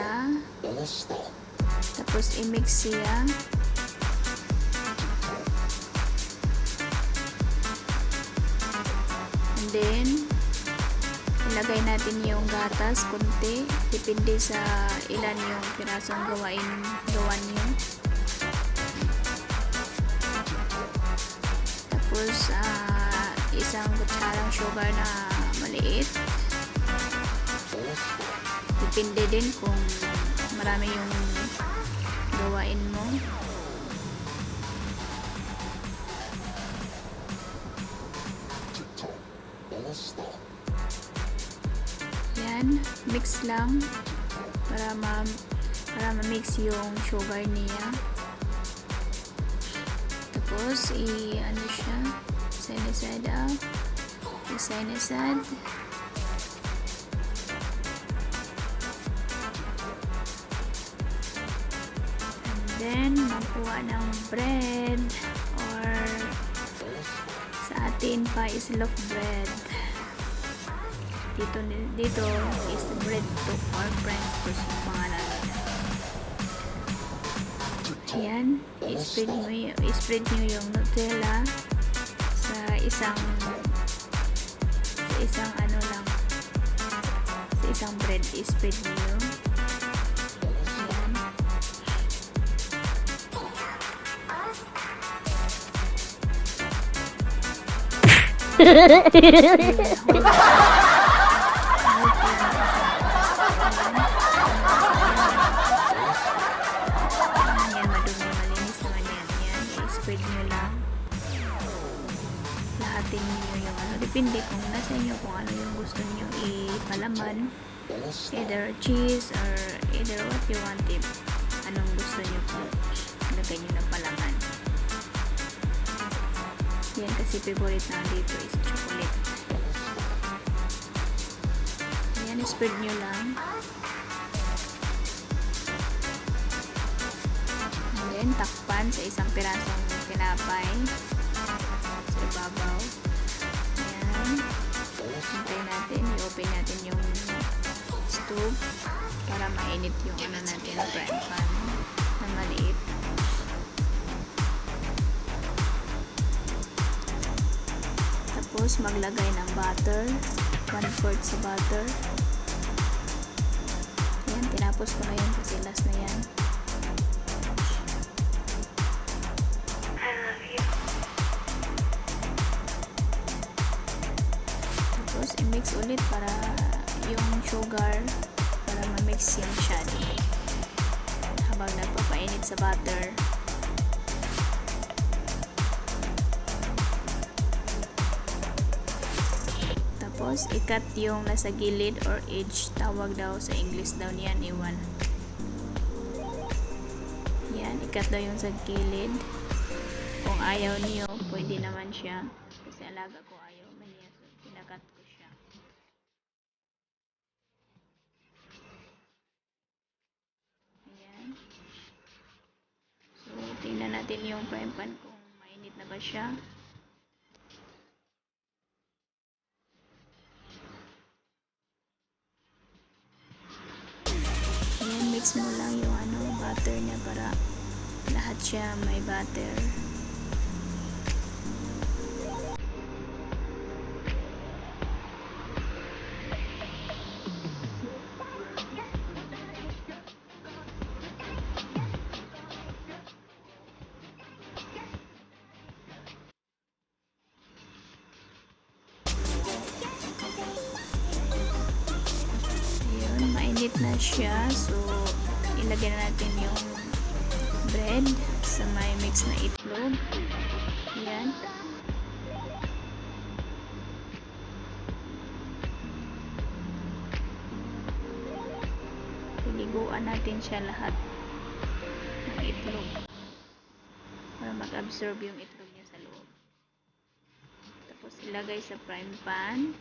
siya. Tapos i-mix siya. And then ilagay natin yung gatas konti, depende sa ilan yung pirasong gawan nyo. Tapos isang kutsarang sugar na maliit, depende din kung marami yung gawain mo. Yan, mix lang para ma-mix yung sugar niya. Tapos ano siya, side up, side. And then magkuha ng bread, or sa atin pa is loaf bread. Dito is bread to or French toast yung pangalan nila. Ayan, i-spread nyo yung Nutella sa isang ano lang, sa isang bread, i-spread nyo. Ayan. I-spread nyo lang. Lahatin nyo yung ano. Depende kung nasa inyo kung ano yung gusto nyo ipalaman. Either cheese or either what you want it. Anong gusto nyo kung lagay nyo na palaman. Yan kasi favorite na dito is chocolate. Yan, spread nyo lang. And then, takpan sa isang pirasong tinapay sa ibabaw. Ayan. Hintay natin, i-open natin yung stove para mainit yung ano natin, frying pan na maliit. Tapos maglagay ng butter, 1/4 sa butter. Ayan, tinapos ko na yun kasi last na yan. I-mix ulit para yung sugar para ma-mix yan siya habang nagpapainit sa butter. Tapos i-cut yung nasa gilid or edge, tawag daw sa English daw niyan, iwan. Yan, i-cut daw yung sa gilid. Kung ayaw niyo, pwede naman siya. Kasi alaga ko ayaw man niya, so pinakat ko siya. Ayan. So, tingnan natin yung frying pan kung mainit na ba siya. Ayan, mix mo lang yung ano, butter niya para lahat siya may butter. Mainit na siya, so ilagay na natin yung bread sa may mix na itlog. Ayan. Piliguan natin siya lahat ng itlog para mag-absorb yung itlog niya sa loob. Tapos ilagay sa frying pan.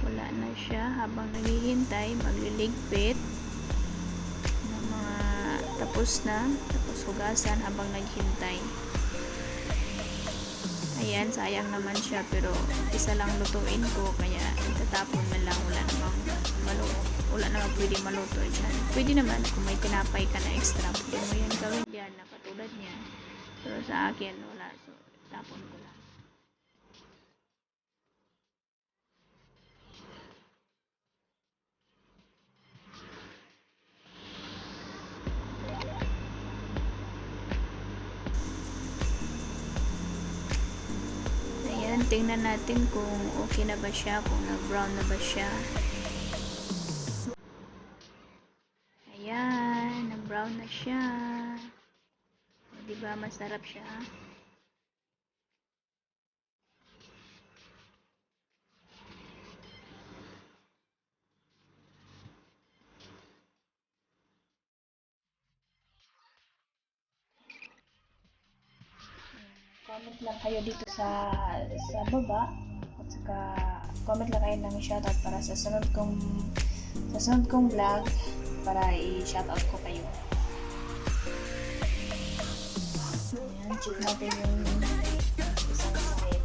Wala na siya habang maghihintay, magliligpit ng mga tapos hugasan habang naghintay. Ayan, sayang naman siya, pero isa lang lutuin ko, kaya itatapon na lang. Wala namang pwede maluto dyan. Pwede naman kung may tinapay ka na extra, pwede mo yan gawin dyan na katulad niya. Pero sa akin, wala. So, tapon ko lang. Ayan, tingnan natin kung okay na ba siya, kung nag-brown na ba siya. Ayan, nag-brown na siya. Diba, masarap siya. Comment lang kayo dito sa baba, at saka comment lang kayo ng shoutout para sa sunod kong vlog, para i-shoutout ko kayo. Ayan, check natin yung isang side.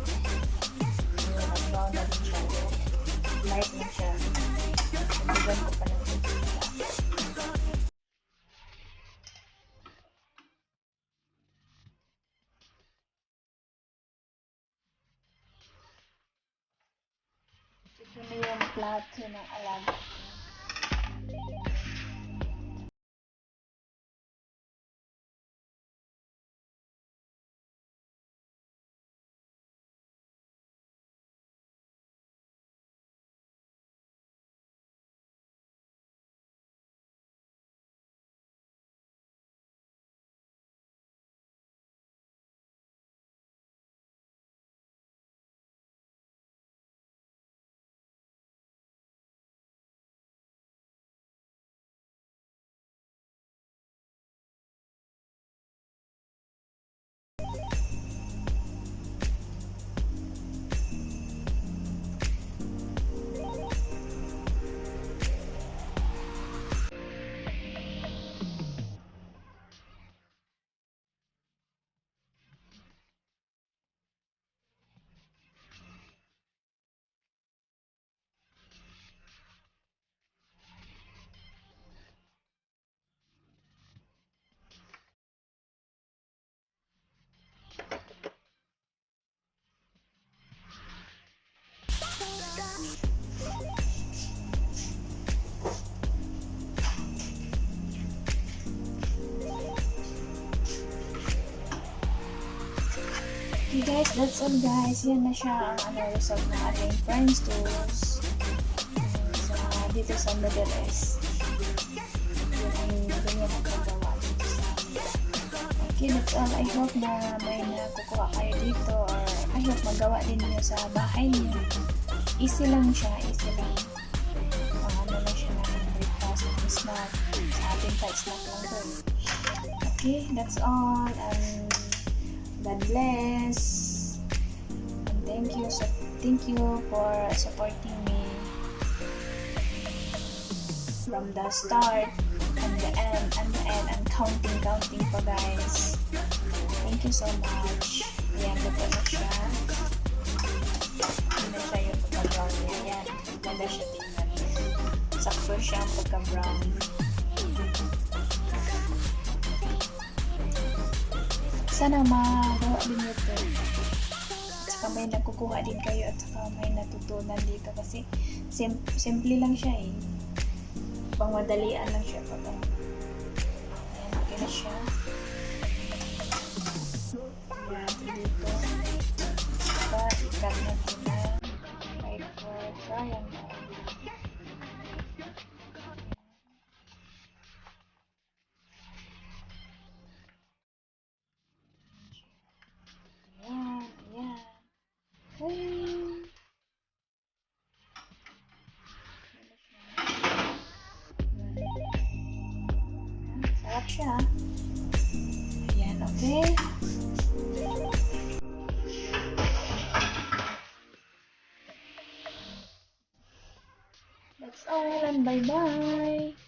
Nag-brown na din siya. Light na siya. Nagbigan ko pa ng kita. Ito na yung plato ng alaga. Okay guys, that's all guys. Yan na siya ang result ng ating French toast dito sa Middle East. Yan ang ganyan ang paggawa dito sa amin. Okay, that's all. I hope na may nakukuha kayo dito, or I hope magawa din niyo sa bahay niyo. Easy lang siya, easy lang. Ano lang siya ng breakfast at snack. Sa ating snack lang to. Okay, that's all. And God bless, and thank you for supporting me from the start and the end, and counting pa guys. Thank you so much. Ayan, luto na siya. Hindi na siya yung pagka-brown niya. Ayan, ganda siya tingnan. Sakto siya ang pagka-brown. Sana magawa din ito. At saka may nakukuha din kayo, at saka may natutunan dito, kasi simple lang siya eh. Pangmadalian lang siya pag ayan, okay na siya. Ayan, dito. Saka ikat natin na 5-4 triangle. Sarap siya. Ayan, okay. That's Island. Bye-bye!